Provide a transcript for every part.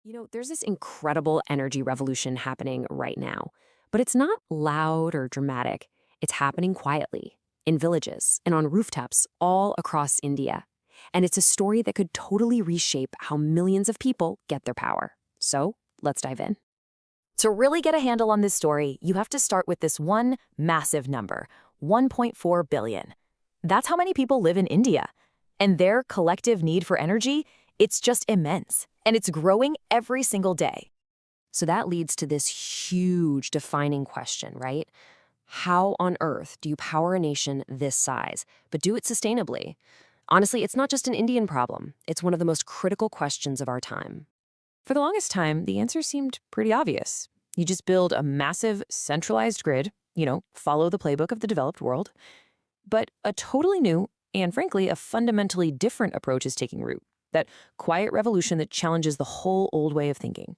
There's this incredible energy revolution happening right now, but it's not loud or dramatic. It's happening quietly, in villages and on rooftops all across India. And it's a story that could totally reshape how millions of people get their power. So let's dive in. To really get a handle on this story, you have to start with this one massive number, 1.4 billion. That's how many people live in India. And their collective need for energy, it's just immense. And it's growing every single day. So that leads to this huge defining question, right? How on earth do you power a nation this size, but do it sustainably? Honestly, it's not just an Indian problem. It's one of the most critical questions of our time. For the longest time, the answer seemed pretty obvious. You just build a massive centralized grid, follow the playbook of the developed world. But a totally new and, frankly, a fundamentally different approach is taking root. That quiet revolution that challenges the whole old way of thinking.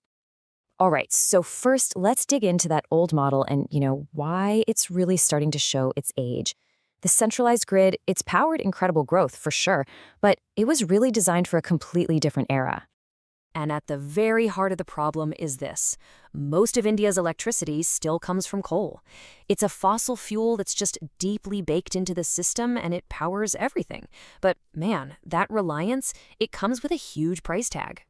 All right, so first, let's dig into that old model and, why it's really starting to show its age. The centralized grid, it's powered incredible growth, for sure, but it was really designed for a completely different era. And at the very heart of the problem is this. Most of India's electricity still comes from coal. It's a fossil fuel that's just deeply baked into the system and it powers everything. But man, that reliance, it comes with a huge price tag.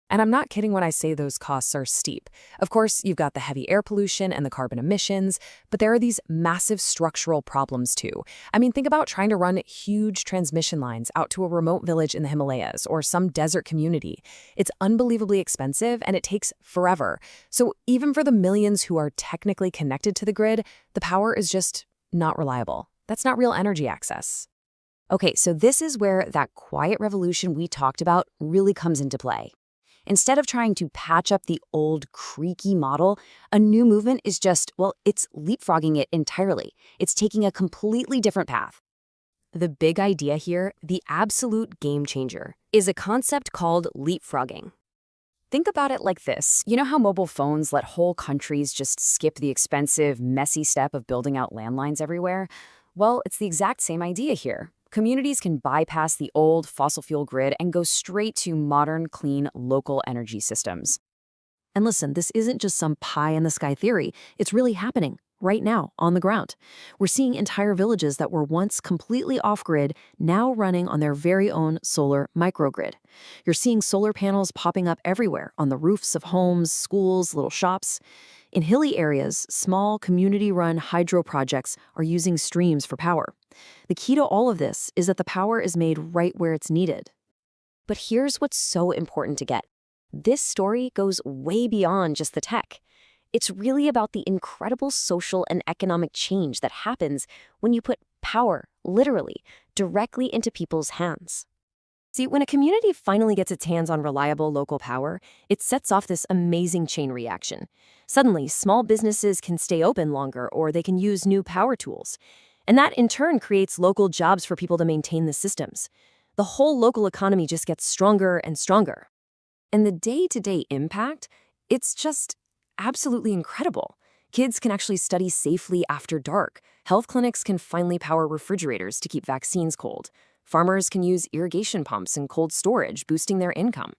And I'm not kidding when I say those costs are steep. Of course, you've got the heavy air pollution and the carbon emissions, but there are these massive structural problems too. I mean, think about trying to run huge transmission lines out to a remote village in the Himalayas or some desert community. It's unbelievably expensive and it takes forever. So even for the millions who are technically connected to the grid, the power is just not reliable. That's not real energy access. Okay, so this is where that quiet revolution we talked about really comes into play. Instead of trying to patch up the old creaky model, a new movement is it's leapfrogging it entirely. It's taking a completely different path. The big idea here, the absolute game changer, is a concept called leapfrogging. Think about it like this. You know how mobile phones let whole countries just skip the expensive, messy step of building out landlines everywhere? Well, it's the exact same idea here. Communities can bypass the old fossil fuel grid and go straight to modern, clean, local energy systems. And listen, this isn't just some pie-in-the-sky theory. It's really happening right now on the ground. We're seeing entire villages that were once completely off-grid now running on their very own solar microgrid. You're seeing solar panels popping up everywhere on the roofs of homes, schools, little shops. In hilly areas, small community-run hydro projects are using streams for power. The key to all of this is that the power is made right where it's needed. But here's what's so important to get. This story goes way beyond just the tech. It's really about the incredible social and economic change that happens when you put power, literally, directly into people's hands. See, when a community finally gets its hands on reliable local power, it sets off this amazing chain reaction. Suddenly, small businesses can stay open longer or they can use new power tools. And that, in turn, creates local jobs for people to maintain the systems. The whole local economy just gets stronger and stronger. And the day-to-day impact, it's just absolutely incredible. Kids can actually study safely after dark. Health clinics can finally power refrigerators to keep vaccines cold. Farmers can use irrigation pumps and cold storage, boosting their income.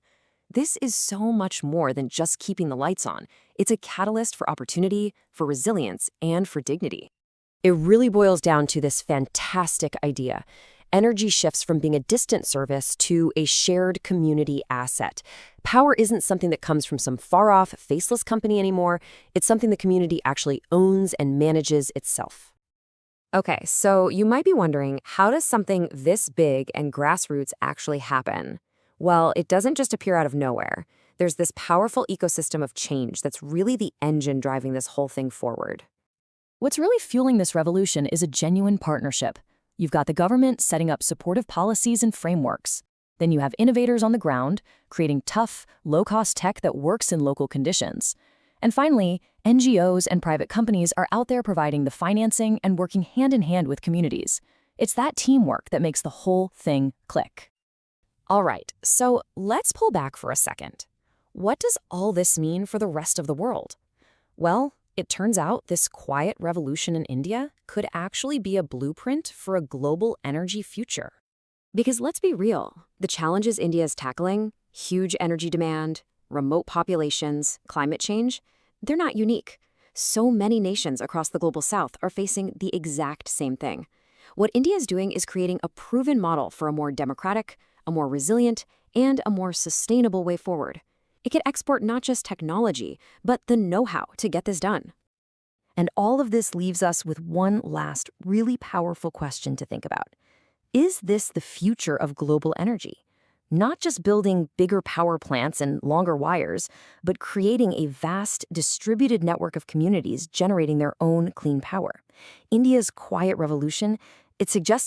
This is so much more than just keeping the lights on. It's a catalyst for opportunity, for resilience, and for dignity. It really boils down to this fantastic idea. Energy shifts from being a distant service to a shared community asset. Power isn't something that comes from some far-off, faceless company anymore. It's something the community actually owns and manages itself. Okay, so you might be wondering, how does something this big and grassroots actually happen? Well, it doesn't just appear out of nowhere. There's this powerful ecosystem of change that's really the engine driving this whole thing forward. What's really fueling this revolution is a genuine partnership. You've got the government setting up supportive policies and frameworks. Then you have innovators on the ground, creating tough, low-cost tech that works in local conditions. And finally, NGOs and private companies are out there providing the financing and working hand-in-hand with communities. It's that teamwork that makes the whole thing click. All right, so let's pull back for a second. What does all this mean for the rest of the world? Well, it turns out this quiet revolution in India could actually be a blueprint for a global energy future. Because let's be real, the challenges India is tackling, huge energy demand, remote populations, climate change, they're not unique. So many nations across the global south are facing the exact same thing. What India is doing is creating a proven model for a more democratic, a more resilient, and a more sustainable way forward. It could export not just technology, but the know-how to get this done. And all of this leaves us with one last really powerful question to think about. Is this the future of global energy? Not just building bigger power plants and longer wires, but creating a vast, distributed network of communities generating their own clean power. India's quiet revolution, it suggests